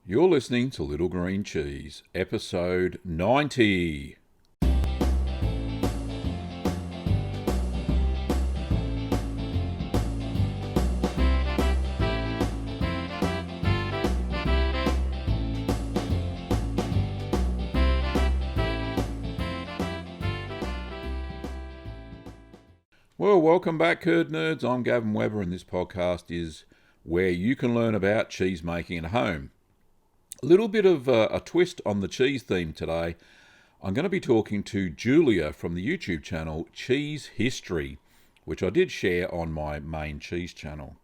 You're listening to Little Green Cheese, episode 90. Well, welcome back, Curd Nerds. I'm Gavin Weber, and this podcast is where you can learn about cheese making at home. A little bit of a twist on the cheese theme today. I'm going to be talking to Julia from the YouTube channel Cheese History, which I did share on my main cheese channel.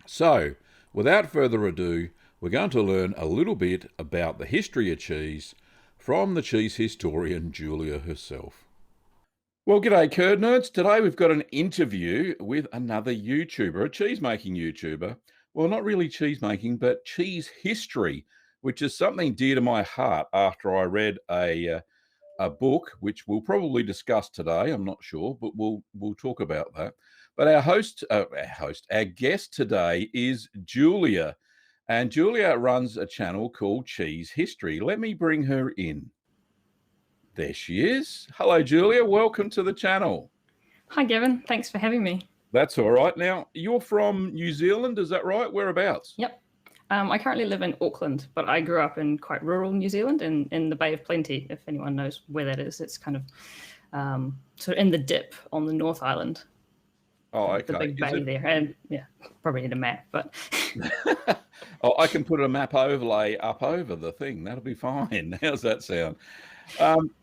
So, without further ado, we're going to learn a little bit about the history of cheese from the cheese historian Julia herself. Well, g'day, Curd Nerds. Today we've got an interview with another YouTuber, a cheese-making YouTuber. Well, not really cheese-making, but cheese history, which is something dear to my heart after I read a book, which we'll probably discuss today. I'm not sure, but we'll talk about that. But our guest today is Julia, and Julia runs a channel called Cheese History. Let me bring her in. There she is. Hello, Julia. Welcome to the channel. Hi, Gavin. Thanks for having me. That's all right. Now, you're from New Zealand, is that right? Whereabouts? Yep. I currently live in Auckland, but I grew up in quite rural New Zealand in the Bay of Plenty, if anyone knows where that is. It's kind of sort of in the dip on the North Island. Oh, okay. The big bay there. And yeah, probably need a map, but... Oh, I can put a map overlay up over the thing. That'll be fine. How's that sound?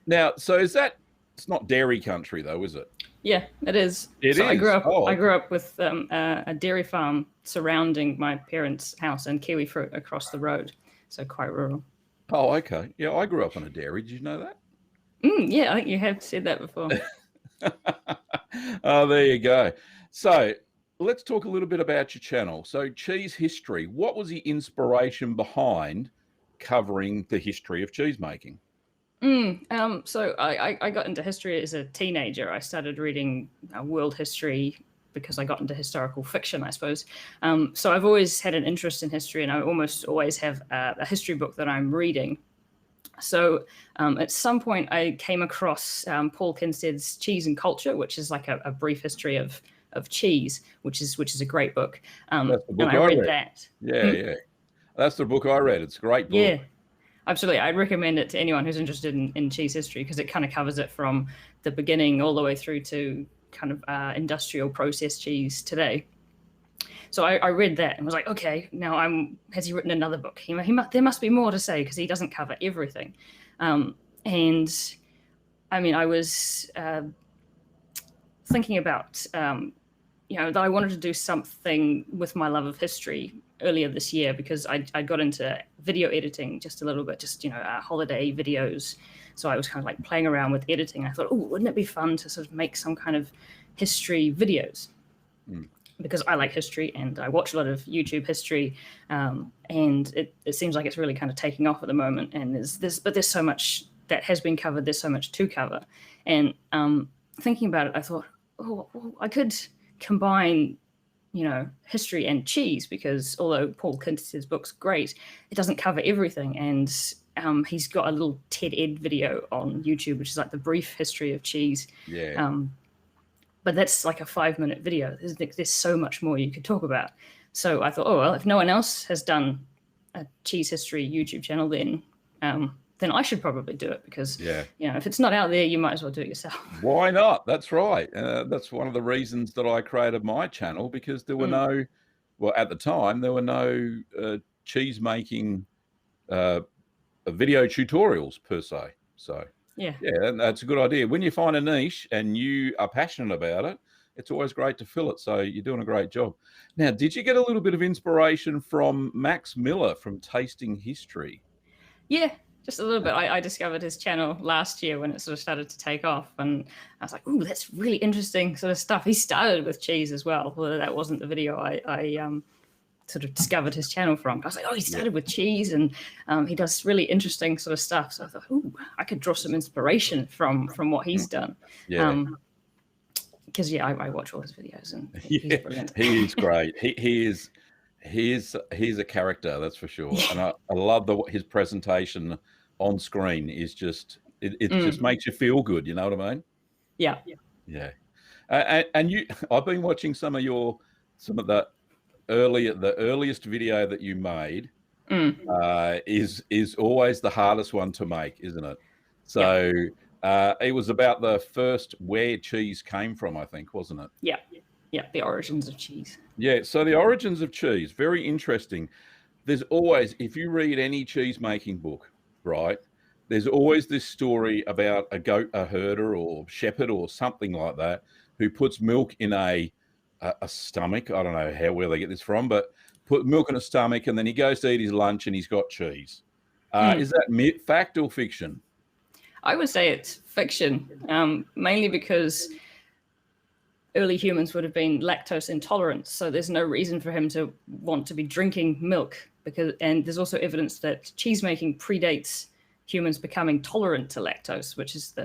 Now, so it's not dairy country though, is it? Yeah, it is. I grew up with a dairy farm surrounding my parents' house and kiwi fruit across the road, so quite rural. Oh, okay. Yeah, I grew up on a dairy. Did you know that? Yeah, I think you have said that before. Oh, there you go. So let's talk a little bit about your channel. So cheese history. What was the inspiration behind covering the history of cheese making? So I got into history as a teenager. I started reading world history because I got into historical fiction, I suppose. So I've always had an interest in history, and I almost always have a history book that I'm reading. So at some point I came across Paul Kinstead's Cheese and Culture, which is like a brief history of cheese, which is a great book. That's the book and I read that. Yeah. That's the book I read. It's a great book. Yeah. Absolutely. I'd recommend it to anyone who's interested in cheese history because it kind of covers it from the beginning all the way through to kind of industrial processed cheese today. So I read that and was like, okay, now has he written another book? There must be more to say because he doesn't cover everything. And I mean, I was thinking about, that I wanted to do something with my love of history earlier this year because I got into video editing just a little bit, holiday videos. So I was kind of like playing around with editing. I thought, oh, wouldn't it be fun to sort of make some kind of history videos? Because I like history and I watch a lot of YouTube history, and it seems like it's really kind of taking off at the moment. And there's so much that has been covered. There's so much to cover. And thinking about it, I thought, oh, well, I could combine history and cheese because although Paul Kinstead's book's great, it doesn't cover everything. And he's got a little TED Ed video on YouTube, which is like the brief history of cheese. Yeah. But that's like a 5-minute video. There's so much more you could talk about. So I thought, oh, well, if no one else has done a cheese history YouTube channel, then I should probably do it because, if it's not out there, you might as well do it yourself. Why not? That's right. That's one of the reasons that I created my channel because there were at the time, there were no cheese making video tutorials per se. So, yeah, that's a good idea. When you find a niche and you are passionate about it, it's always great to fill it. So you're doing a great job. Now, did you get a little bit of inspiration from Max Miller from Tasting History? Yeah. Just a little bit. I discovered his channel last year when it sort of started to take off, and I was like, "Ooh, that's really interesting sort of stuff." He started with cheese as well. Well, that wasn't the video I sort of discovered his channel from. I was like, "Oh, he started with cheese, and he does really interesting sort of stuff." So I thought, "Ooh, I could draw some inspiration from what he's done." Yeah. Because I watch all his videos, and he's brilliant. He is great. He is He's a character, that's for sure, and I love his presentation on screen is just it just makes you feel good. You know what I mean? Yeah. Yeah. And you, I've been watching some of the earliest video that you made. Is always the hardest one to make, isn't it? Yeah. So it was about the first where cheese came from, I think, wasn't it? Yeah. Yeah. The origins of cheese. Yeah. So the origins of cheese, very interesting. There's always, if you read any cheese making book, right, there's always this story about a herder or shepherd or something like that who puts milk in a stomach. I don't know where they get this from, but put milk in a stomach and then he goes to eat his lunch and he's got cheese. Is that fact or fiction? I would say it's fiction, mainly because early humans would have been lactose intolerant, so there's no reason for him to want to be drinking milk. And there's also evidence that cheese making predates humans becoming tolerant to lactose, which is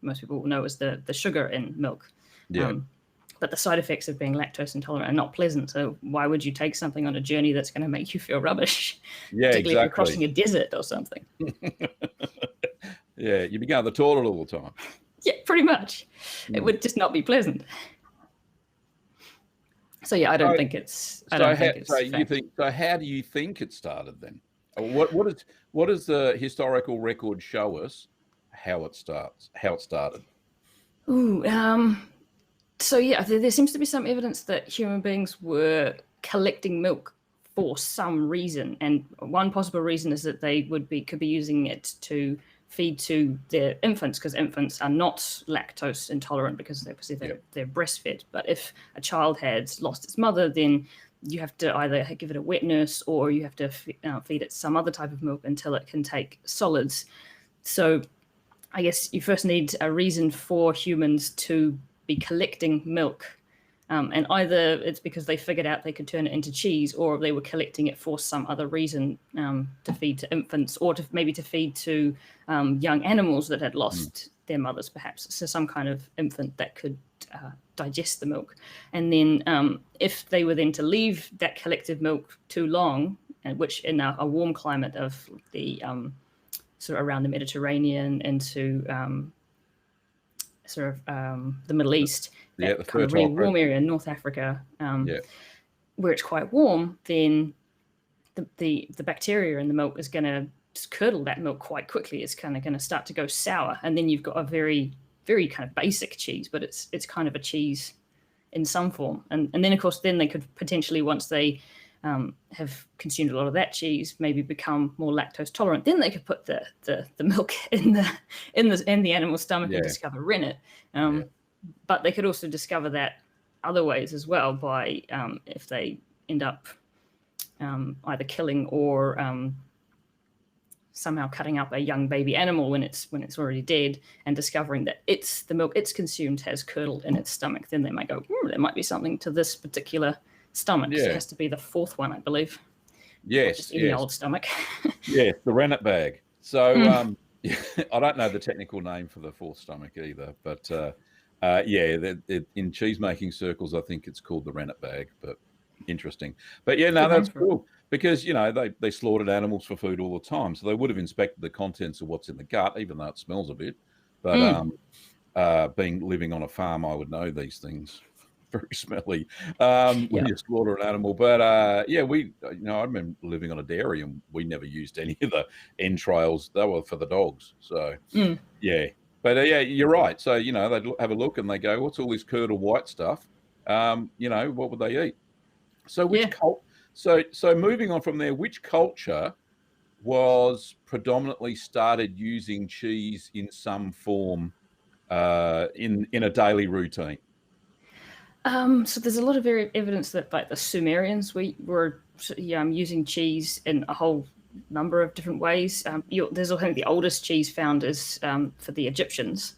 most people will know as the sugar in milk. Yeah. But the side effects of being lactose intolerant are not pleasant. So why would you take something on a journey that's going to make you feel rubbish? Yeah, particularly exactly. if you're crossing a desert or something. Yeah, you'd be going to the toilet all the time. Yeah, pretty much. It would just not be pleasant. So yeah, I don't think it's. How do you think it started then? What does the historical record show us how it started? Ooh, so yeah, there seems to be some evidence that human beings were collecting milk for some reason, and one possible reason is that they could be using it to feed to their infants, because infants are not lactose intolerant because they're breastfed. But if a child had lost its mother, then you have to either give it a wet nurse or you have to feed it some other type of milk until it can take solids. So I guess you first need a reason for humans to be collecting milk. And either it's because they figured out they could turn it into cheese, or they were collecting it for some other reason, to feed to infants, or maybe to feed to young animals that had lost their mothers, perhaps. So some kind of infant that could digest the milk. And then if they were then to leave that collected milk too long, which in a warm climate of the sort of around the Mediterranean into the Middle East, that kind of really warm area in North Africa, where it's quite warm, then the bacteria in the milk is going to curdle that milk quite quickly. It's kind of going to start to go sour, and then you've got a very, very kind of basic cheese, but it's kind of a cheese in some form. And then of course, then they could potentially, once they have consumed a lot of that cheese, maybe become more lactose tolerant. Then they could put the milk in the animal's stomach and discover rennet. But they could also discover that other ways as well, by if they end up either killing or somehow cutting up a young baby animal when it's already dead, and discovering that the milk it's consumed has curdled in its stomach. Then they might go, there might be something to this particular stomach. So it has to be the fourth one, I believe. Yes, just any old stomach. Yes, the rennet bag. So I don't know the technical name for the fourth stomach either, but in cheese making circles, I think it's called the rennet bag. But interesting. But that's cool, because they slaughtered animals for food all the time, so they would have inspected the contents of what's in the gut, even though it smells a bit. But living on a farm, I would know these things. Very smelly when you slaughter an animal. But I remember living on a dairy, and we never used any of the entrails. They were for the dogs. So but you're right. So they'd have a look and they go, what's all this curdled white stuff? What would they eat? So so moving on from there, which culture was predominantly started using cheese in some form in a daily routine? So there's a lot of evidence that, like, the Sumerians were using cheese in a whole number of different ways. There's, I think, the oldest cheese found is for the Egyptians.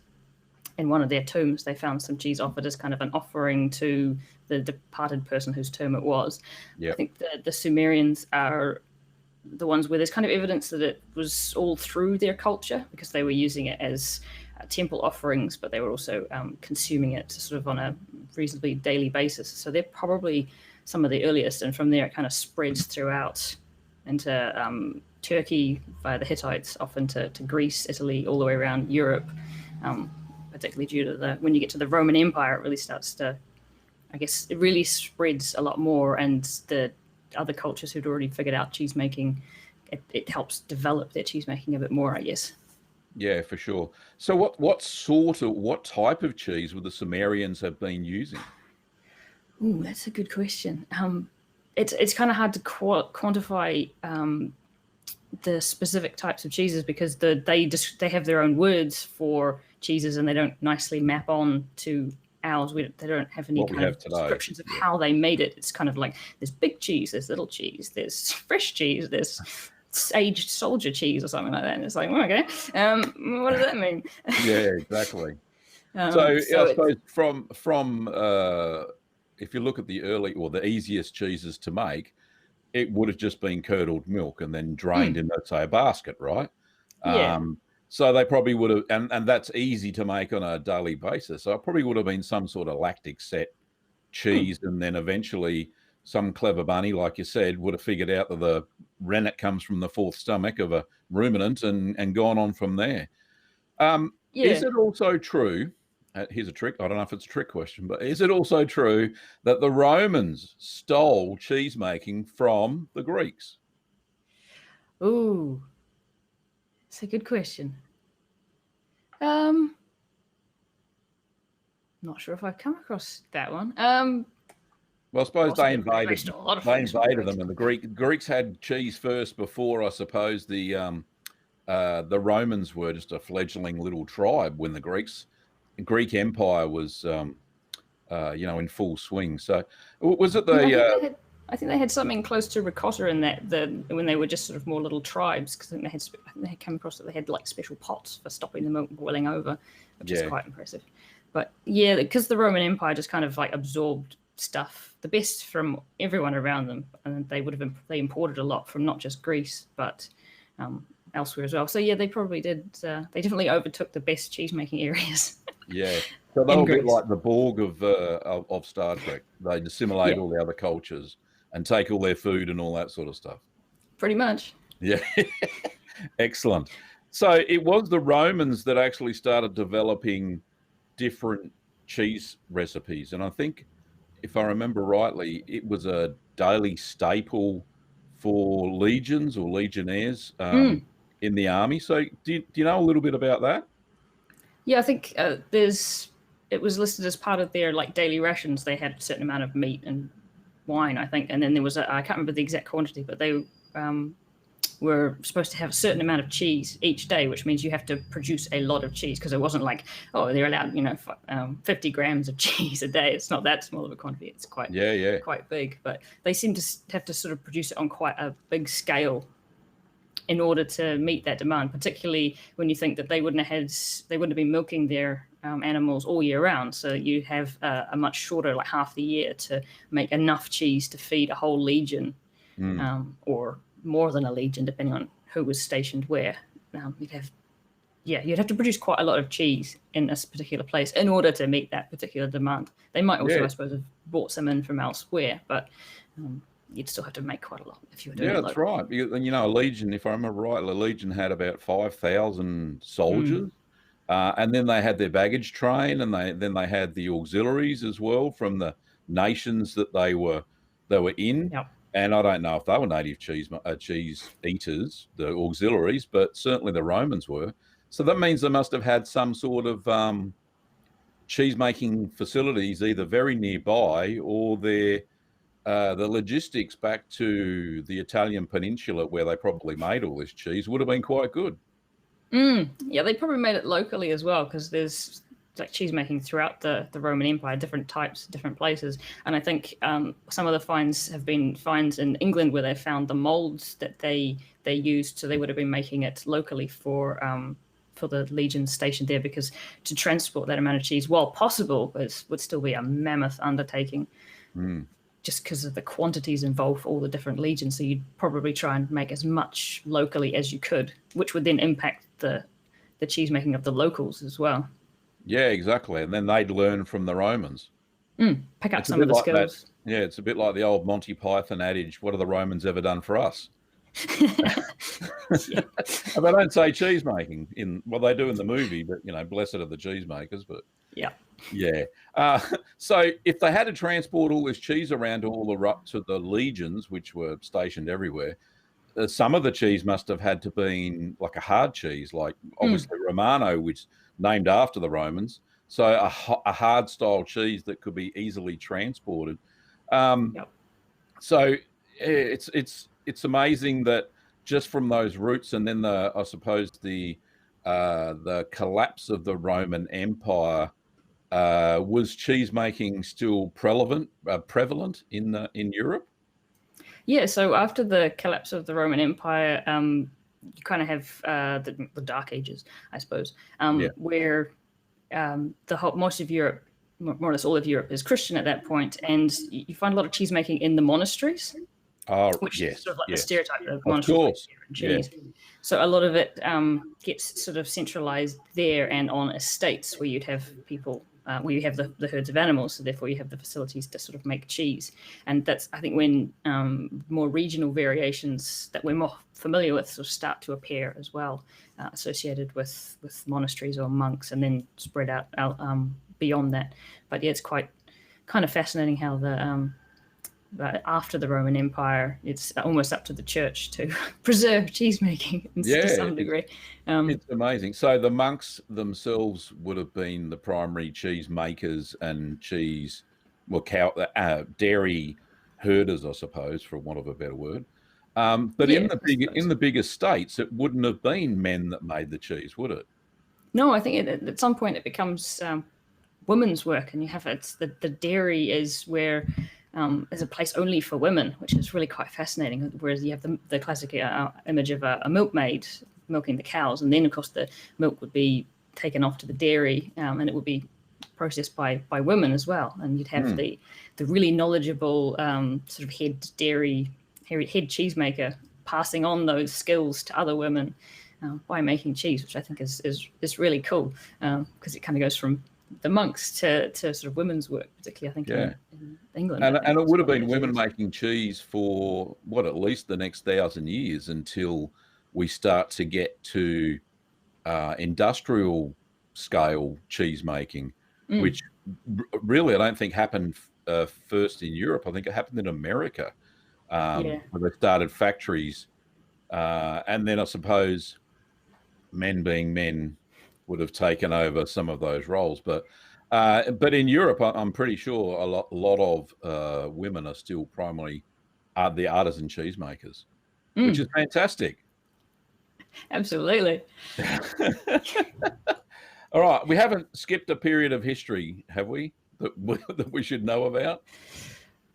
In one of their tombs, they found some cheese offered as kind of an offering to the departed person whose tomb it was. I think the Sumerians are the ones where there's kind of evidence that it was all through their culture, because they were using it as temple offerings, but they were also consuming it sort of on a reasonably daily basis. So they're probably some of the earliest, and from there it kind of spreads throughout into Turkey via the Hittites, off into Greece, Italy, all the way around Europe. Particularly due to when you get to the Roman Empire, it really starts to, I guess, it really spreads a lot more, and the other cultures who'd already figured out cheese making, it helps develop their cheese making a bit more, I guess. Yeah, for sure. So what type of cheese would the Sumerians have been using? Ooh, that's a good question. It's kind of hard to quantify the specific types of cheeses, because they have their own words for cheeses, and they don't nicely map on to ours. They don't have any kind of descriptions of how they made it. It's kind of like there's big cheese, there's little cheese, there's fresh cheese, there's aged soldier cheese or something like that. And it's like, well, okay, what does that mean? Yeah, exactly. So I suppose from if you look at the early or the easiest cheeses to make, it would have just been curdled milk and then drained in, let's say, a basket, right? Yeah. So they probably would have, and that's easy to make on a daily basis. So it probably would have been some sort of lactic set cheese, and then eventually some clever bunny, like you said, would have figured out that the rennet comes from the fourth stomach of a ruminant and gone on from there. Is it also true? Here's a trick. I don't know if it's a trick question, but is it also true that the Romans stole cheese making from the Greeks? Ooh, it's a good question. Not sure if I've come across that one. Well, I suppose they invaded them, and the Greeks had cheese first before, I suppose, the Romans were just a fledgling little tribe when the Greek Empire was, in full swing. So was it I think they had something close to ricotta in that when they were just sort of more little tribes, because I think they had come across that they had like special pots for stopping the milk boiling over, which is quite impressive. But yeah, because the Roman Empire just kind of like absorbed stuff, the best from everyone around them, and they imported a lot from not just Greece but elsewhere as well. So yeah, they probably did. They definitely overtook the best cheese making areas. Yeah, so they're a bit like the Borg of Star Trek. They assimilate all the other cultures and take all their food and all that sort of stuff. Pretty much. Yeah, excellent. So it was the Romans that actually started developing different cheese recipes, and I think, if I remember rightly, it was a daily staple for legions or legionnaires in the army. So do you know a little bit about that? Yeah, I think it was listed as part of their like daily rations. They had a certain amount of meat and wine, I think, and then there was I can't remember the exact quantity, but they were supposed to have a certain amount of cheese each day, which means you have to produce a lot of cheese, because it wasn't like, oh, they're allowed 50 grams of cheese a day. It's not that small of a quantity. It's quite big, but they seem to have to sort of produce it on quite a big scale in order to meet that demand, particularly when you think that they wouldn't have been milking their animals all year round. So you have a much shorter, like half the year, to make enough cheese to feed a whole legion, or more than a legion, depending on who was stationed where. You'd have to produce quite a lot of cheese in this particular place in order to meet that particular demand. They might also, I suppose, have brought some in from elsewhere, but you'd still have to make quite a lot if you were doing it. Yeah, that's right. And a legion, if I remember right, the legion had about 5,000 soldiers, and then they had their baggage train, and then they had the auxiliaries as well from the nations that they were in. Yep. And I don't know if they were native cheese eaters, the auxiliaries, but certainly the Romans were. So that means they must have had some sort of cheese making facilities either very nearby, or the logistics back to the Italian peninsula where they probably made all this cheese would have been quite good. Yeah, they probably made it locally as well, because there's like cheese making throughout the Roman Empire, different types, different places. And I think some of the finds have been finds in England where they found the molds that they used. So they would have been making it locally for the legion stationed there, because to transport that amount of cheese, while possible, would still be a mammoth undertaking. Just because of the quantities involved for all the different legions. So you'd probably try and make as much locally as you could, which would then impact the cheese making of the locals as well. Yeah, exactly. And then they'd learn from the Romans. Pick up some of the skills. Yeah, it's a bit like the old Monty Python adage, what have the Romans ever done for us? Yeah. And they don't say cheese making well, they do in the movie, but blessed are the cheesemakers. But Yeah. yeah. So if they had to transport all this cheese around to the legions, which were stationed everywhere, some of the cheese must have had to been like a hard cheese, like obviously Romano, which named after the Romans. So a hard style cheese that could be easily transported. Yep. So it's amazing that just from those roots, and then I suppose the collapse of the Roman Empire, was cheese making still prevalent in Europe? Yeah, so after the collapse of the Roman Empire, you kind of have the Dark Ages, I suppose, where most of Europe, more or less all of Europe, is Christian at that point, and you find a lot of cheese making in the monasteries, which is sort of like the stereotype of monasteries cheese. Yeah. So a lot of it gets sort of centralized there and on estates where you'd have people. Where you have the herds of animals, so therefore you have the facilities to sort of make cheese. And that's, I think, when more regional variations that we're more familiar with sort of start to appear as well, associated with monasteries or monks, and then spread out beyond that. But yeah, it's quite kind of fascinating how after the Roman Empire, it's almost up to the church to preserve cheese making to some degree. It's amazing. So the monks themselves would have been the primary cheese makers and dairy herders, I suppose, for want of a better word. But in the big estates, it wouldn't have been men that made the cheese, would it? No, I think at some point it becomes women's work, and you have the dairy is where. Is a place only for women, which is really quite fascinating. Whereas you have the classic image of a milkmaid milking the cows, and then of course the milk would be taken off to the dairy, and it would be processed by women as well. And you'd have the really knowledgeable sort of head cheesemaker passing on those skills to other women by making cheese, which I think is really cool, because it kind of goes from the monks to sort of women's work, particularly I think in England. And it would have been women making cheese for at least the next 1,000 years until we start to get to industrial scale cheese making, which really I don't think happened first in Europe. I think it happened in America, where they started factories, and then I suppose men being men would have taken over some of those roles, but in Europe, I'm pretty sure a lot of women are still primarily the artisan cheesemakers, which is fantastic. Absolutely. All right, we haven't skipped a period of history, have we? That we should know about?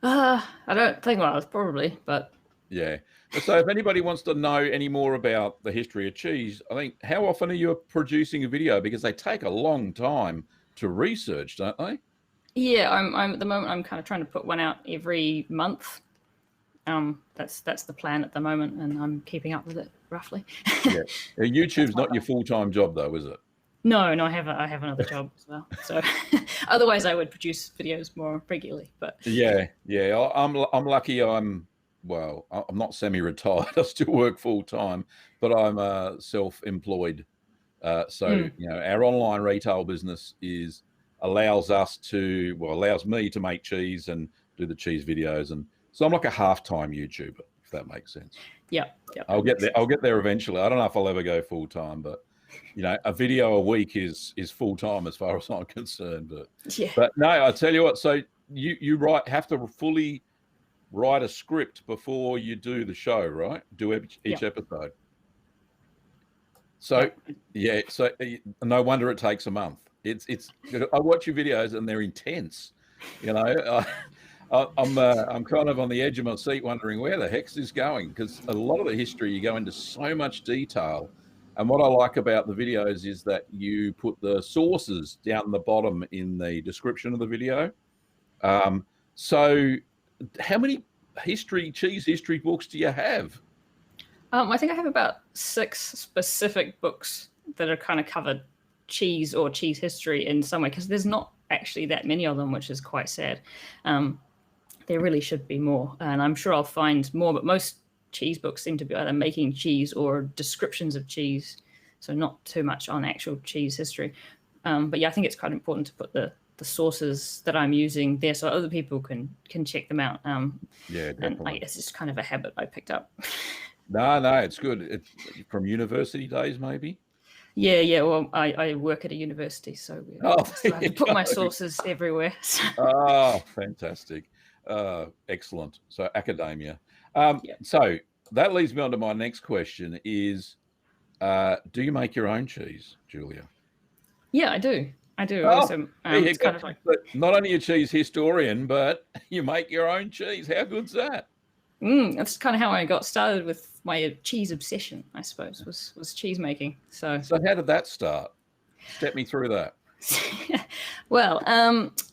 I don't think. Well, probably, but yeah. So if anybody wants to know any more about the history of cheese, I think, how often are you producing a video? Because they take a long time to research, don't they? Yeah, I'm at the moment, I'm kind of trying to put one out every month. That's the plan at the moment, and I'm keeping up with it roughly. Yeah. YouTube's not your full-time job though, is it? No, I have another job as well. So otherwise I would produce videos more regularly, but yeah. I'm lucky. I'm not semi-retired. I still work full-time, but I'm self-employed. So our online retail business allows me to make cheese and do the cheese videos, and so I'm like a half-time YouTuber, if that makes sense. Yeah. I'll get there eventually. I don't know if I'll ever go full-time, but a video a week is full-time as far as I'm concerned. But no, I tell you what. So you have to fully write a script before you do the show, right? Do each episode. So so no wonder it takes a month. It's I watch your videos and they're intense. I'm kind of on the edge of my seat wondering where the heck's this going, because a lot of the history you go into so much detail. And what I like about the videos is that you put the sources down the bottom in the description of the video. So how many cheese history books do you have? I think I have about 6 specific books that are kind of covered cheese or cheese history in some way, because there's not actually that many of them, which is quite sad. there really should be more, and I'm sure I'll find more. But most cheese books seem to be either making cheese or descriptions of cheese, so not too much on actual cheese history. But yeah, I think it's quite important to put the sources that I'm using there so other people can check them out. Yeah, And definitely. I guess it's kind of a habit I picked up. No, it's good. It's from university days, maybe. Yeah. Well, I work at a university, so Oh, I still have to put my sources everywhere. Oh, fantastic. Excellent. So academia. Yeah. So that leads me on to my next question is, do you make your own cheese, Julia? Yeah, I do. Oh, Also, there you it's go. kind of like But not only a cheese historian, but you make your own cheese. How good's that? that's kind of how I got started with my cheese obsession, I suppose, was cheese making. So how did that start? Step me through that. well,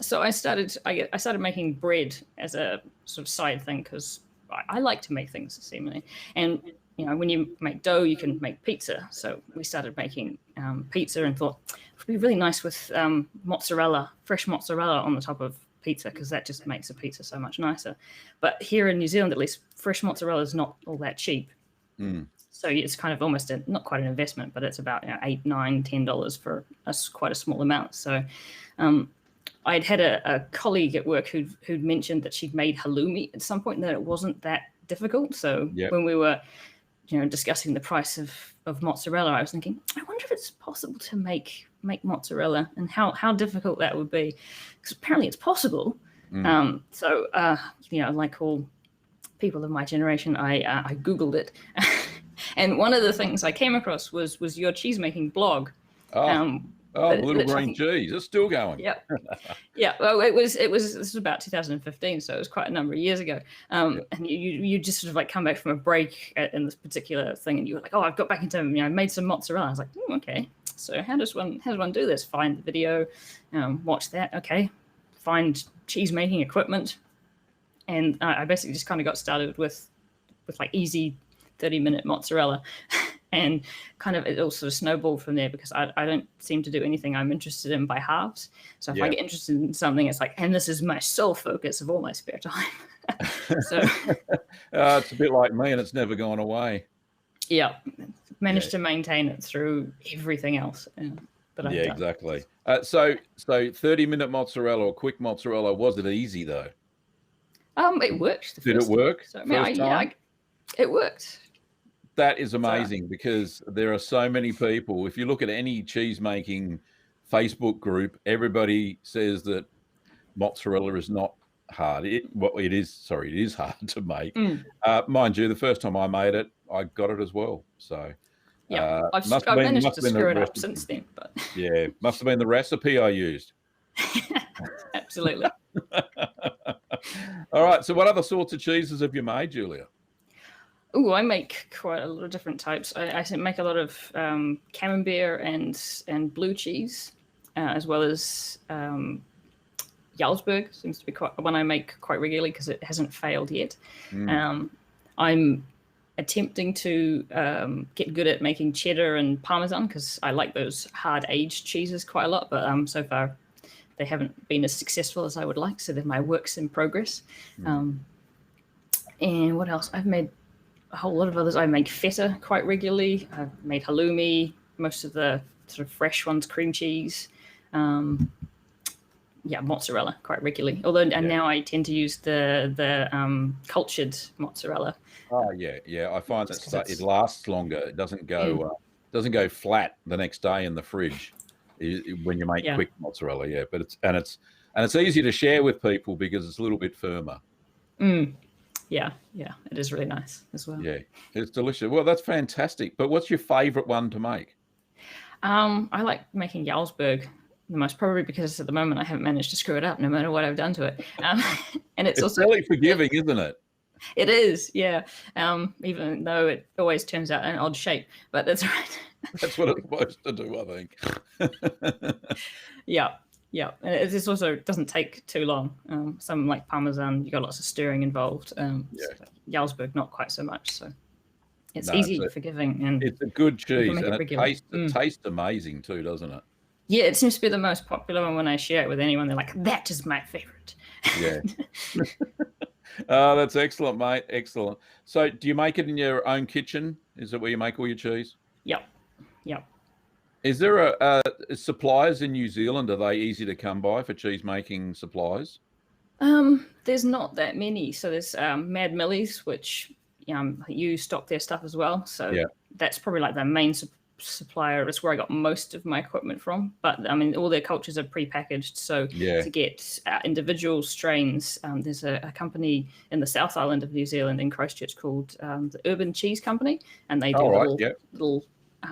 so I started making bread as a sort of side thing because I like to make things seemingly, and when you make dough, you can make pizza. So we started making pizza and thought it would be really nice with mozzarella, fresh mozzarella on the top of pizza because that just makes a pizza so much nicer. But here in New Zealand, at least, fresh mozzarella is not all that cheap. So it's kind of almost not quite an investment, but it's about $8, $9, $10 for quite a small amount. So I'd had a colleague at work who'd mentioned that she'd made halloumi at some point and that it wasn't that difficult. So when we were discussing the price of mozzarella, I was thinking, I wonder if it's possible to make mozzarella and how difficult that would be, because apparently it's possible. So like all people of my generation, I Googled it. And one of the things I came across was your cheese making blog. Little Green Cheese. It's still going. Yeah. Well, this was about 2015, so it was quite a number of years ago. And you just sort of like come back from a break in this particular thing, and you were like, oh, I've got back into made some mozzarella. I was like, okay. So how does one do this? Find the video, watch that. Okay, find cheese making equipment, and I basically just kind of got started with like easy 30-minute mozzarella. And kind of it all sort of snowballed from there because I don't seem to do anything I'm interested in by halves. So if I get interested in something, it's like, and this is my sole focus of all my spare time. So it's a bit like me, and it's never gone away. Yeah, managed to maintain it through everything else. But exactly. So 30-minute mozzarella or quick mozzarella, was it easy though? It worked. Did it work? So, it worked. That is amazing because there are so many people. If you look at any cheese making Facebook group, everybody says that mozzarella is not hard. It is hard to make. Mind you, the first time I made it, I got it as well. So I've managed to screw it up since then. But yeah, must have been the recipe I used. Absolutely. All right. So what other sorts of cheeses have you made, Julia? Oh, I make quite a lot of different types. I make a lot of camembert and blue cheese, as well as Jarlsberg seems to be one I make quite regularly because it hasn't failed yet. I'm attempting to get good at making cheddar and Parmesan because I like those hard aged cheeses quite a lot, but so far they haven't been as successful as I would like. So they're my works in progress. And what else? I've made a whole lot of others. I make feta quite regularly. I've made halloumi, most of the sort of fresh ones, cream cheese. Mozzarella quite regularly. Although now I tend to use the cultured mozzarella. Oh yeah. I find that it lasts longer. It doesn't go flat the next day in the fridge when you make quick mozzarella. Yeah, but it's easy to share with people because it's a little bit firmer. Yeah, it is really nice as well. Yeah, it's delicious. Well, that's fantastic. But what's your favorite one to make? I like making Jarlsberg the most, probably because at the moment I haven't managed to screw it up no matter what I've done to it. And it's also really forgiving, isn't it? It is, yeah. Even though it always turns out an odd shape, but that's right. That's what it's supposed to do, I think. Yeah, and it also doesn't take too long. Some like Parmesan, you got lots of stirring involved. Jarlsberg, not quite so much. So it's forgiving, and it's a good cheese, and it tastes amazing too, doesn't it? Yeah, it seems to be the most popular one. When I share it with anyone, they're like, "That is my favorite." Yeah. Oh, that's excellent, mate. Excellent. So, do you make it in your own kitchen? Is it where you make all your cheese? Yep, yep. Is there suppliers in New Zealand? Are they easy to come by for cheese making supplies? There's not that many. So there's Mad Millies, which you stock their stuff as well. So Yeah. that's probably like the main supplier. It's where I got most of my equipment from. But I mean, all their cultures are pre-packaged. So Yeah. to get individual strains, there's a company in the South Island of New Zealand in Christchurch called the Urban Cheese Company, and they do All right. little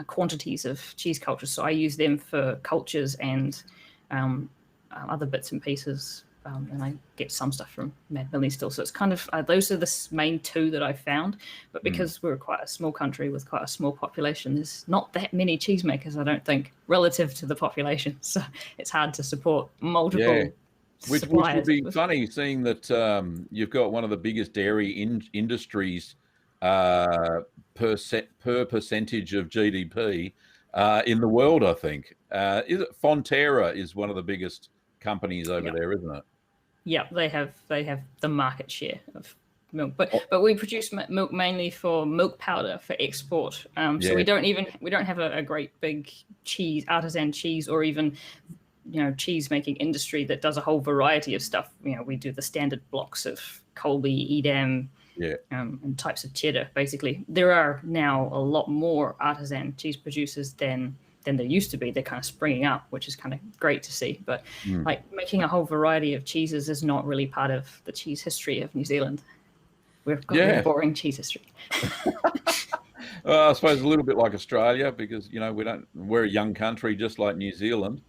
quantities of cheese cultures. So I use them for cultures and other bits and pieces. And I get some stuff from Mad Millie still. So it's kind of, those are the main two that I found. But because we're quite a small country with quite a small population, there's not that many cheesemakers, I don't think, relative to the population. So it's hard to support multiple Which would be funny, seeing that you've got one of the biggest dairy industries per percentage of GDP in the world, I think. Is it Fonterra is one of the biggest companies over there, isn't it? Yeah, they have the market share of milk, but we produce milk mainly for milk powder for export. So we don't have a great big artisan cheese, or even cheese making industry that does a whole variety of stuff. We do the standard blocks of Colby, Edam, and types of cheddar. Basically, there are now a lot more artisan cheese producers than there used to be. They're kind of springing up, which is kind of great to see. But like making a whole variety of cheeses is not really part of the cheese history of New Zealand. We've got a boring cheese history. Well, I suppose a little bit like Australia, because we're a young country just like New Zealand,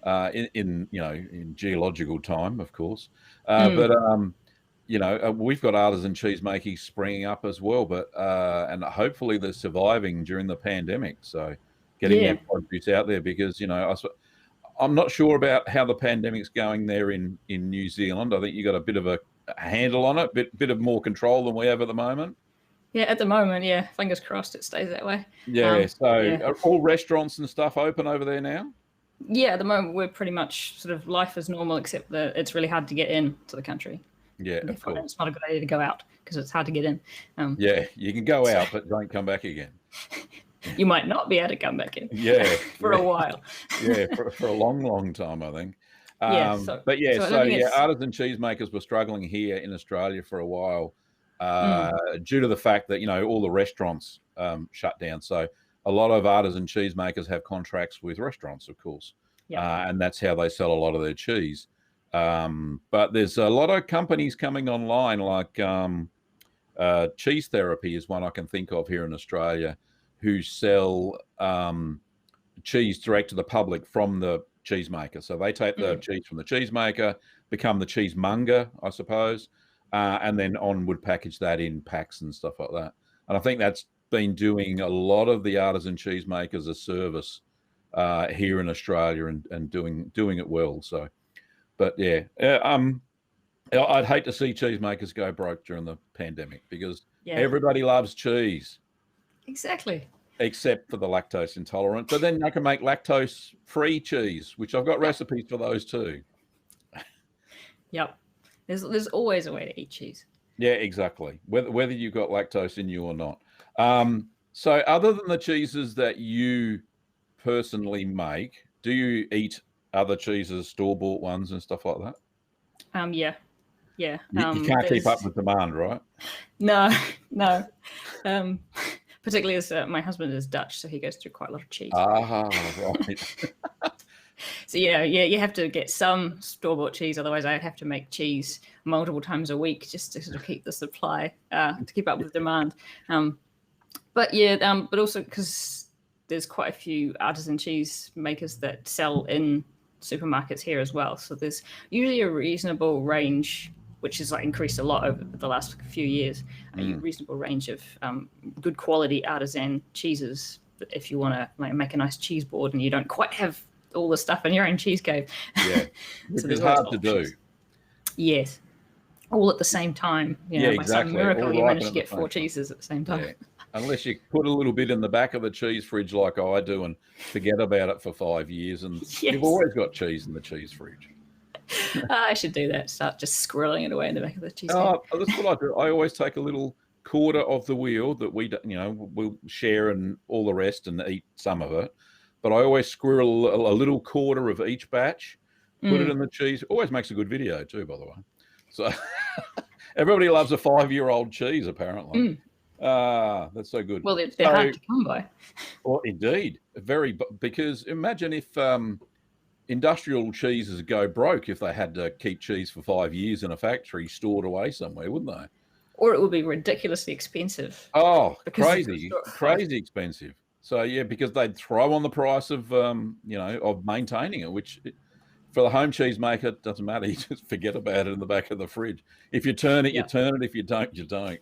in geological time, of course. But we've got artisan cheese making springing up as well. But and hopefully they're surviving during the pandemic. So getting their produce out there, because I'm not sure about how the pandemic's going there in New Zealand. I think you got a bit of a handle on it, bit of more control than we have at the moment. Yeah, at the moment, fingers crossed it stays that way. Are all restaurants and stuff open over there now? Yeah, at the moment we're pretty much sort of life as normal, except that it's really hard to get into the country. Yeah, of course. It's not a good idea to go out because it's hard to get in. You can go out, but don't come back again. You might not be able to come back in. For a while. For a long time, I think. Artisan cheesemakers were struggling here in Australia for a while due to the fact that all the restaurants shut down. So a lot of artisan cheesemakers have contracts with restaurants, of course, and that's how they sell a lot of their cheese. But there's a lot of companies coming online, like Cheese Therapy is one I can think of here in Australia, who sell cheese direct to the public from the cheesemaker. So they take the cheese from the cheesemaker, become the cheesemonger, I suppose, and then would package that in packs and stuff like that. And I think that's been doing a lot of the artisan cheesemakers a service here in Australia, and doing it well. So, but I'd hate to see cheesemakers go broke during the pandemic, because everybody loves cheese. Exactly. Except for the lactose intolerant. But then I can make lactose-free cheese, which I've got recipes for those too. Yep. There's always a way to eat cheese. Yeah, exactly. Whether you've got lactose in you or not. So other than the cheeses that you personally make, do you eat other cheeses, store-bought ones and stuff like that? Yeah. You can't keep up with demand, right? No. Particularly as my husband is Dutch, so he goes through quite a lot of cheese. Right. So you have to get some store-bought cheese, otherwise I'd have to make cheese multiple times a week just to sort of keep the supply, to keep up with demand. But also because there's quite a few artisan cheese makers that sell in supermarkets here as well. So there's usually a reasonable range, which has increased a lot over the last few years, a reasonable range of good quality artisan cheeses. If you want to make a nice cheese board and you don't quite have all the stuff in your own cheese cave. Yeah, which is hard to do. Yes, all at the same time. By some miracle, you manage to get 4 cheeses at the same time. Yeah. Unless you put a little bit in the back of the cheese fridge like I do and forget about it for 5 years, and you've always got cheese in the cheese fridge. I should do that. Start just squirreling it away in the back of the cheese can. Oh, that's what I do. I always take a little quarter of the wheel that we'll share and all the rest and eat some of it. But I always squirrel a little quarter of each batch, put it in the cheese. Always makes a good video too, by the way. So everybody loves a 5-year-old cheese, apparently. That's so good. Well, they're hard to come by. Well, indeed, because imagine if industrial cheeses go broke if they had to keep cheese for 5 years in a factory stored away somewhere, wouldn't they? Or it would be ridiculously expensive. Oh, crazy expensive. So yeah, because they'd throw on the price of of maintaining it, which for the home cheese maker it doesn't matter. You just forget about it in the back of the fridge. If you turn it, you turn it. If you don't, you don't.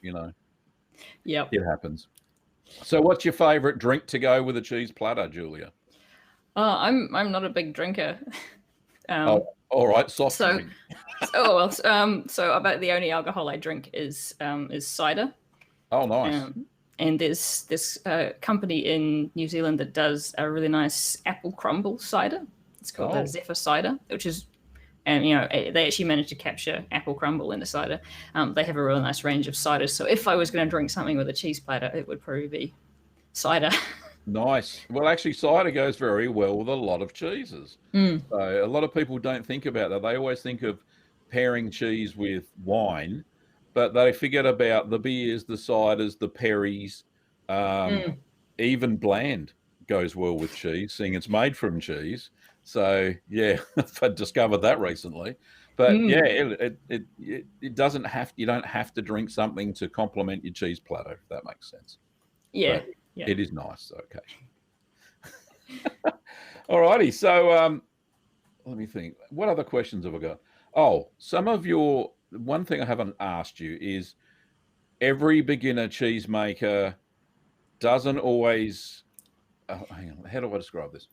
Yep. It happens. So, what's your favourite drink to go with a cheese platter, Julia? I'm not a big drinker. All right, soft drink. So about the only alcohol I drink is cider. Oh, nice. And there's this company in New Zealand that does a really nice apple crumble cider. It's called the Zephyr cider, which is, and they actually managed to capture apple crumble in the cider. They have a really nice range of ciders. So if I was going to drink something with a cheese platter, it would probably be cider. Nice. Well, actually, cider goes very well with a lot of cheeses. So a lot of people don't think about that. They always think of pairing cheese with wine, but they forget about the beers, the ciders, the perries. Even bland goes well with cheese, seeing it's made from cheese. So yeah, I discovered that recently. But yeah, it doesn't have. You don't have to drink something to complement your cheese platter, if that makes sense. Yeah. But it is nice occasionally. All righty. So let me think. What other questions have I got? Oh, one thing I haven't asked you is every beginner cheesemaker doesn't always. Hang on. How do I describe this?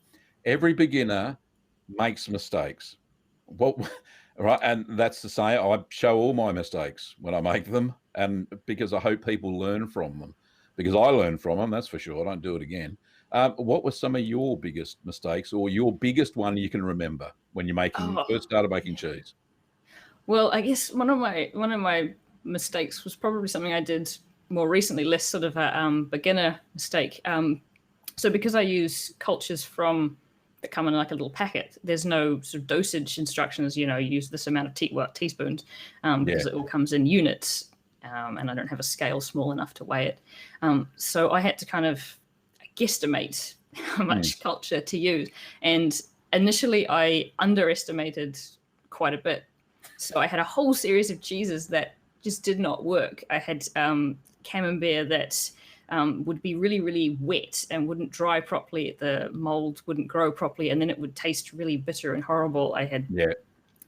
Every beginner makes mistakes. Right, and that's to say, I show all my mistakes when I make them, and because I hope people learn from them. Because I learned from them, that's for sure. I don't do it again. What were some of your biggest mistakes, or your biggest one you can remember when you're first started making cheese? Well, I guess one of my mistakes was probably something I did more recently, less sort of a beginner mistake. So because I use cultures that come in like a little packet, there's no sort of dosage instructions. You use this amount of teaspoons because it all comes in units. And I don't have a scale small enough to weigh it. So I had to kind of guesstimate how much culture to use. And initially I underestimated quite a bit. So I had a whole series of cheeses that just did not work. I had camembert that would be really, really wet and wouldn't dry properly. The mold wouldn't grow properly, and then it would taste really bitter and horrible. I had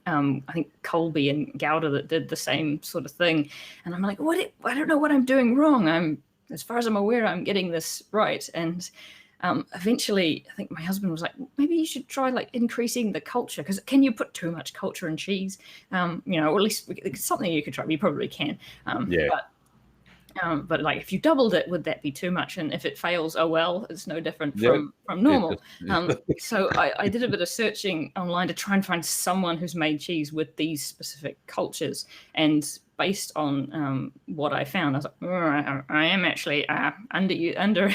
I think Colby and Gouda that did the same sort of thing. And I'm like, I don't know what I'm doing wrong. As far as I'm aware, I'm getting this right. And eventually, I think my husband was like, maybe you should try like increasing the culture, because can you put too much culture in cheese? Or at least it's something you could try. You probably can. But like if you doubled it, would that be too much? And if it fails, oh well, it's no different from normal. So I did a bit of searching online to try and find someone who's made cheese with these specific cultures. And based on what I found, I was like, I am actually under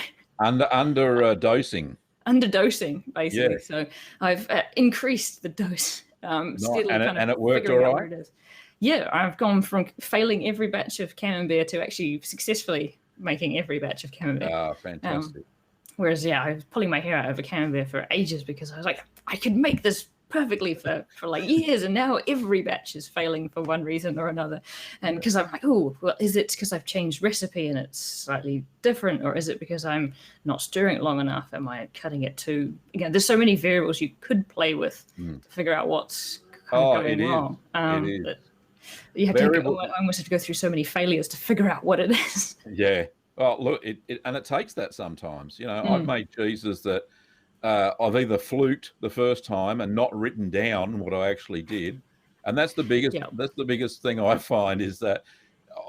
dosing. Underdosing, basically. Yeah. So I've increased the dose. Steadily and it worked all right? Yeah, I've gone from failing every batch of camembert to actually successfully making every batch of camembert. Oh, fantastic. Whereas, I was pulling my hair out over camembert for ages because I was like, I could make this perfectly for like years, and now every batch is failing for one reason or another. And because I'm like, is it because I've changed recipe and it's slightly different, or is it because I'm not stirring it long enough? Am I cutting it too? Again, there's so many variables you could play with to figure out what's going wrong. It is. You have I almost have to go through so many failures to figure out what it is. Yeah. Well, look, it takes that sometimes. I've made cheeses that I've either fluked the first time and not written down what I actually did, and that's the biggest. That's the biggest thing I find, is that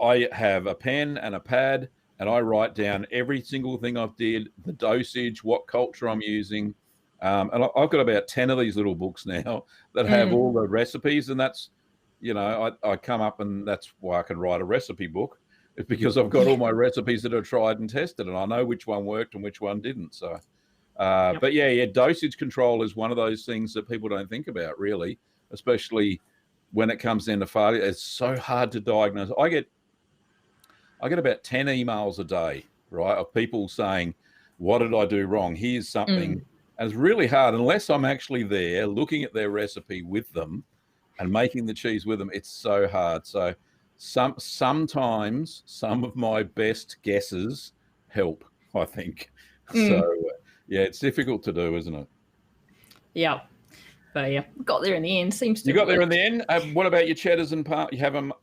I have a pen and a pad and I write down every single thing I've did, the dosage, what culture I'm using, And I've got about 10 of these little books now that have all the recipes, and that's, I come up, and that's why I can write a recipe book. It's because I've got all my recipes that are tried and tested, and I know which one worked and which one didn't. So, but yeah, dosage control is one of those things that people don't think about, really, especially when it comes down to failure. It's so hard to diagnose. I get about 10 emails a day, right, of people saying, what did I do wrong? Here's something. And it's really hard unless I'm actually there looking at their recipe with them and making the cheese with them. It's so hard. So sometimes some of my best guesses help, I think. So yeah, it's difficult to do, isn't it? Yeah. But yeah, got there in the end. Seems to. You got there in the end. What about your cheddars and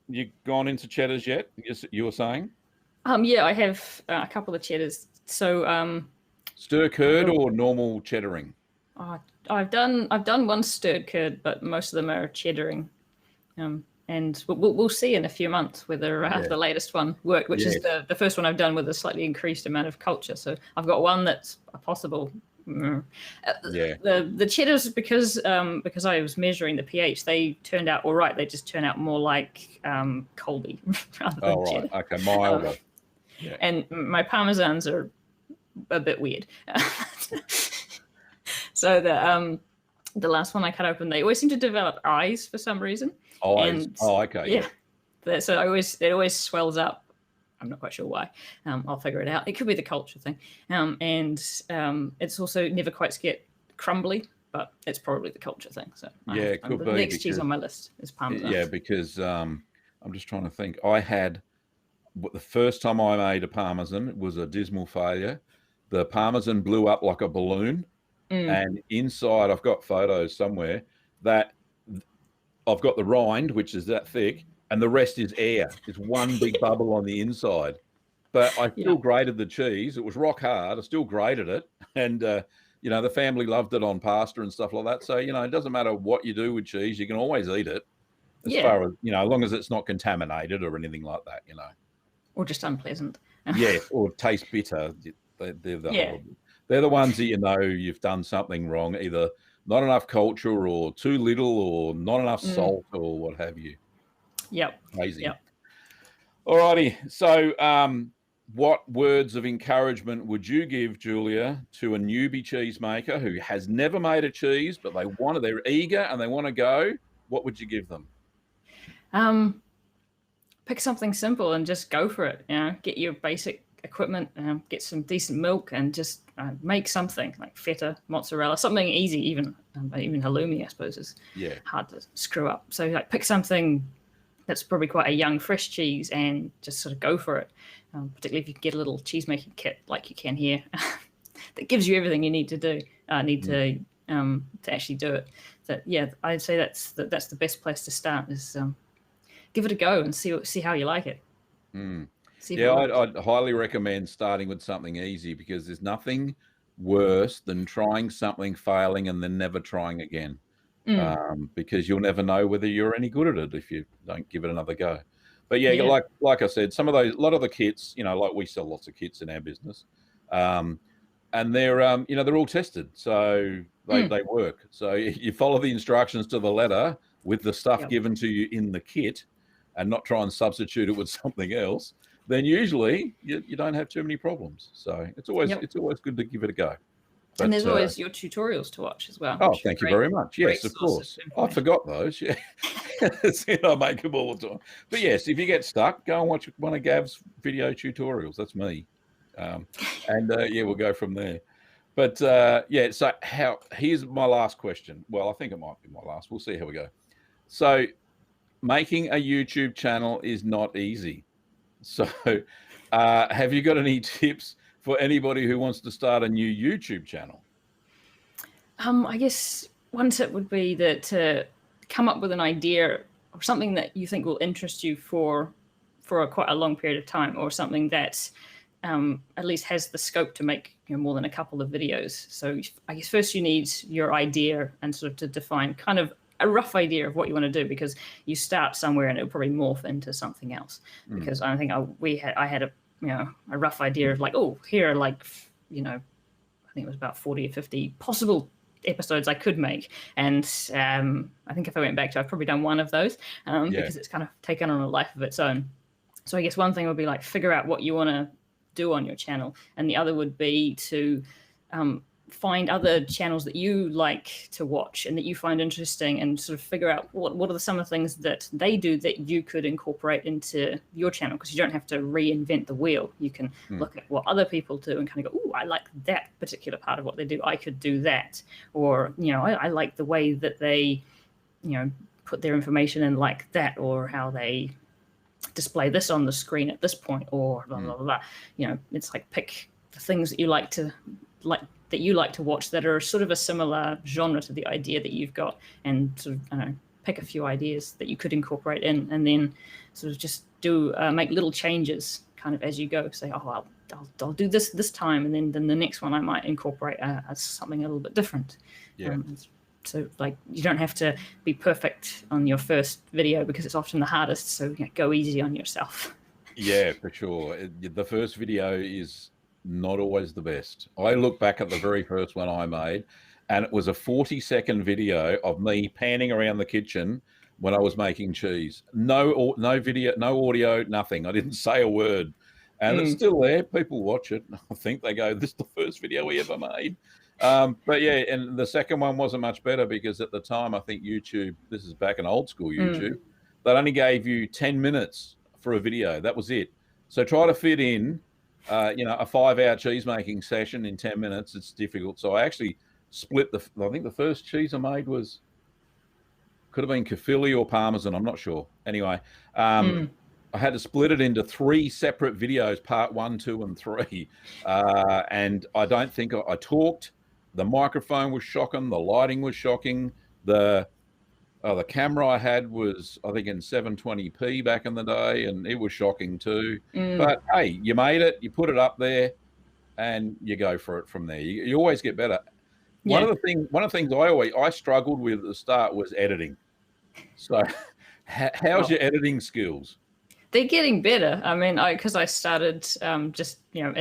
you gone into cheddars yet? You were saying? Yeah, I have a couple of cheddars. So stir curd or normal cheddaring? I've done one stirred curd, but most of them are cheddaring. And we'll see in a few months whether the latest one worked, which is the first one I've done with a slightly increased amount of culture. So I've got one that's a possible. The cheddars, because I was measuring the pH, they turned out all right. They just turn out more like Colby rather than cheddar. Okay, milder. And my parmesans are a bit weird. So the last one I cut open, they always seem to develop eyes for some reason. Eyes. Okay. Yeah. So it always swells up. I'm not quite sure why. I'll figure it out. It could be the culture thing. And it's also never quite get crumbly, but it's probably the culture thing. So it could be. The next cheese on my list is Parmesan. Yeah, because I'm just trying to think. I had the first time I made a Parmesan, it was a dismal failure. The Parmesan blew up like a balloon, and inside, I've got photos somewhere that I've got the rind, which is that thick, and the rest is air. It's one big bubble on the inside. But I still grated the cheese. It was rock hard. I still grated it. And, the family loved it on pasta and stuff like that. So, it doesn't matter what you do with cheese. You can always eat it as far as, as long as it's not contaminated or anything like that, Or just unpleasant. Or taste bitter. They're the ones that you've done something wrong, either not enough culture or too little or not enough salt or what have you. Yep. Crazy. Yep. All righty. So what words of encouragement would you give, Julia, to a newbie cheesemaker who has never made a cheese, but they're eager and they want to go? What would you give them? Pick something simple and just go for it. Get your basic equipment, get some decent milk, and just make something like feta, mozzarella, something easy. Even halloumi, I suppose, is hard to screw up. So pick something that's probably quite a young, fresh cheese, and just sort of go for it. Particularly if you can get a little cheese making kit like you can here, that gives you everything you need to do. To actually do it. I'd say that's the best place to start. Is give it a go and see how you like it. I'd highly recommend starting with something easy, because there's nothing worse than trying something, failing, and then never trying again. Because you'll never know whether you're any good at it if you don't give it another go. But like I said, a lot of the kits, like we sell lots of kits in our business, and they're they're all tested, so they work. So you follow the instructions to the letter with the stuff given to you in the kit, and not try and substitute it with something else, then usually you don't have too many problems. So it's always good to give it a go. But, and there's always your tutorials to watch as well. Oh, thank you very much. Yes, of course. I forgot those. Yeah, I make them all the time. But yes, if you get stuck, go and watch one of Gav's video tutorials. That's me. We'll go from there. But so here's my last question. Well, I think it might be my last. We'll see how we go. So making a YouTube channel is not easy. So have you got any tips for anybody who wants to start a new YouTube channel? I guess one tip would be that to come up with an idea or something that you think will interest you for quite a long period of time, or something that at least has the scope to make more than a couple of videos. So I guess first you need your idea and sort of to define kind of a rough idea of what you want to do, because you start somewhere and it'll probably morph into something else. Because I think I had a rough idea of here are I think it was about 40 or 50 possible episodes I could make. And I think if I went back to, I've probably done one of those because it's kind of taken on a life of its own. So I guess one thing would be like figure out what you want to do on your channel, and the other would be to find other channels that you like to watch and that you find interesting, and sort of figure out what are some of the things that they do that you could incorporate into your channel, because you don't have to reinvent the wheel. You can look at what other people do and kind of go, oh, I like that particular part of what they do, I could do that. Or, you know, I like the way that they, you know, put their information in like that, or how they display this on the screen at this point, or blah, blah, blah, blah. You know, it's like pick the things that you like to watch that are sort of a similar genre to the idea that you've got, and sort of, I don't know, pick a few ideas that you could incorporate in, and then sort of just do make little changes kind of as you go. Say, oh, I'll do this time, and then the next one I might incorporate something a little bit different. Yeah. So like you don't have to be perfect on your first video, because it's often the hardest. So you know, go easy on yourself. Yeah, for sure. The first video is not always the best. I look back at the very first one I made, and it was a 40-second video of me panning around the kitchen when I was making cheese. No video, no audio, nothing. I didn't say a word. And it's still there. People watch it. I think they go, this is the first video we ever made. But yeah, and the second one wasn't much better, because at the time, I think YouTube, this is back in old school YouTube, they only gave you 10 minutes for a video. That was it. So try to fit in, you know, a 5-hour cheese making session in 10 minutes. It's difficult. So I actually split I think the first cheese I made could have been Caerphilly or Parmesan. I'm not sure. Anyway, I had to split it into 3 separate videos, part 1, 2, and 3. And I don't think I talked. The microphone was shocking. The lighting was shocking. The camera I had was, I think, in 720p back in the day, and it was shocking too. But hey, you made it. You put it up there, and you go for it from there. You always get better. Yeah. One of the things I struggled with at the start was editing. So, how's your editing skills? They're getting better. I mean, because I started just, you know,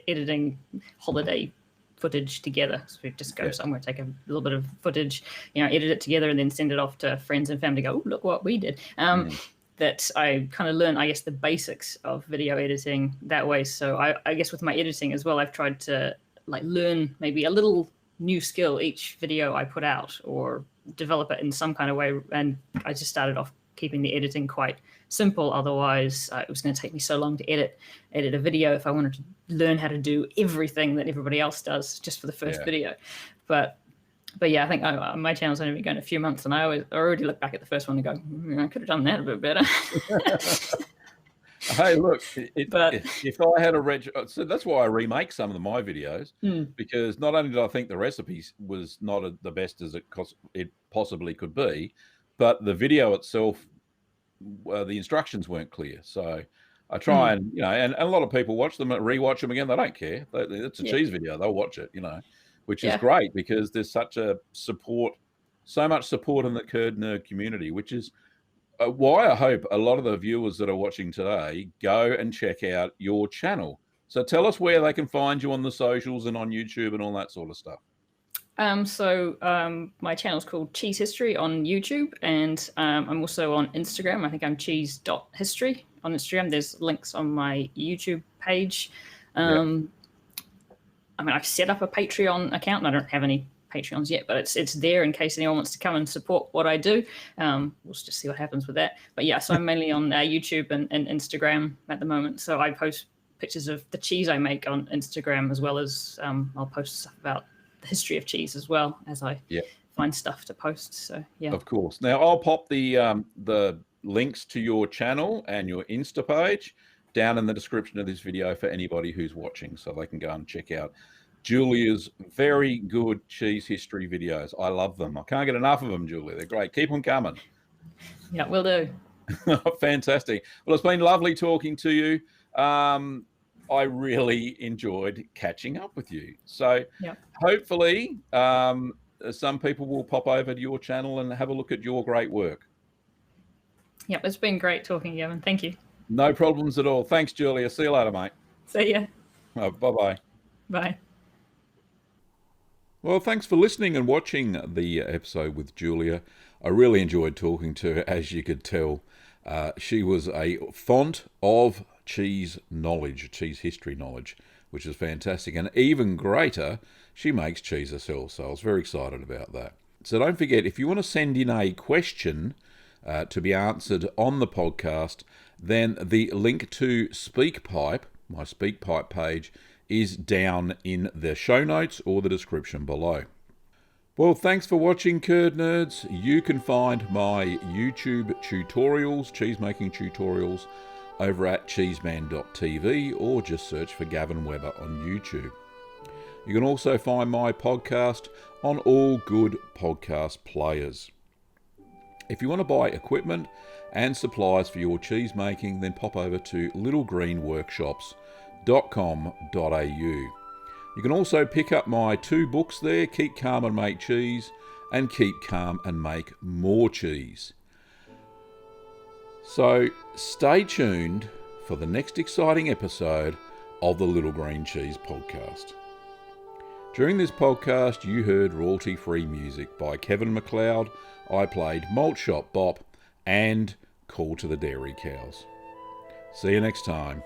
editing holiday footage together. So we just go somewhere, take a little bit of footage, you know, edit it together, and then send it off to friends and family to go, oh, look what we did. That I kind of learned, I guess, the basics of video editing that way. So I guess with my editing as well, I've tried to like learn maybe a little new skill each video I put out, or develop it in some kind of way. And I just started off keeping the editing quite simple. Otherwise, it was going to take me so long to edit a video if I wanted to learn how to do everything that everybody else does just for the first video. But yeah, I think my channel's only been going a few months, and I already look back at the first one and go, I could have done that a bit better. Hey, look, if I had so that's why I remake some of my videos, because not only did I think the recipe was not the best as it possibly could be, but the video itself, the instructions weren't clear. So I try and, you know, and a lot of people watch them and rewatch them again. They don't care. It's a cheese video. They'll watch it, you know, which is great, because there's so much support in the Curd Nerd community, which is why I hope a lot of the viewers that are watching today go and check out your channel. So tell us where they can find you on the socials and on YouTube and all that sort of stuff. My channel is called Cheese History on YouTube, and I'm also on Instagram. I think I'm cheese.history on Instagram. There's links on my YouTube page. I mean, I've set up a Patreon account, and I don't have any Patreons yet, but it's there in case anyone wants to come and support what I do. We'll just see what happens with that. But yeah, so I'm mainly on YouTube and Instagram at the moment. So I post pictures of the cheese I make on Instagram, as well as I'll post stuff about the history of cheese as well, as I find stuff to post. So yeah, of course. Now I'll pop the links to your channel and your Insta page down in the description of this video for anybody who's watching, so they can go and check out Julia's very good cheese history videos. I love them. I can't get enough of them, Julia. They're great. Keep them coming. Yeah, will do. Fantastic. Well, it's been lovely talking to you. I really enjoyed catching up with you. So hopefully some people will pop over to your channel and have a look at your great work. Yep, it's been great talking, Gavin. Thank you. No problems at all. Thanks, Julia. See you later, mate. See ya. Bye-bye. Bye. Well, thanks for listening and watching the episode with Julia. I really enjoyed talking to her, as you could tell. She was a font of cheese knowledge, cheese history knowledge, which is fantastic. And even greater, she makes cheese herself, so I was very excited about that. So don't forget, if you want to send in a question to be answered on the podcast, then the link to SpeakPipe, my SpeakPipe page, is down in the show notes or the description below. Well, thanks for watching, Curd Nerds. You can find my YouTube tutorials, cheese making tutorials, over at cheeseman.tv, or just search for Gavin Weber on YouTube. You can also find my podcast on all good podcast players. If you want to buy equipment and supplies for your cheese making, then pop over to littlegreenworkshops.com.au. You can also pick up my 2 books there, Keep Calm and Make Cheese, and Keep Calm and Make More Cheese. So stay tuned for the next exciting episode of the Little Green Cheese Podcast. During this podcast, you heard royalty-free music by Kevin MacLeod. I played Malt Shop Bop and Call to the Dairy Cows. See you next time.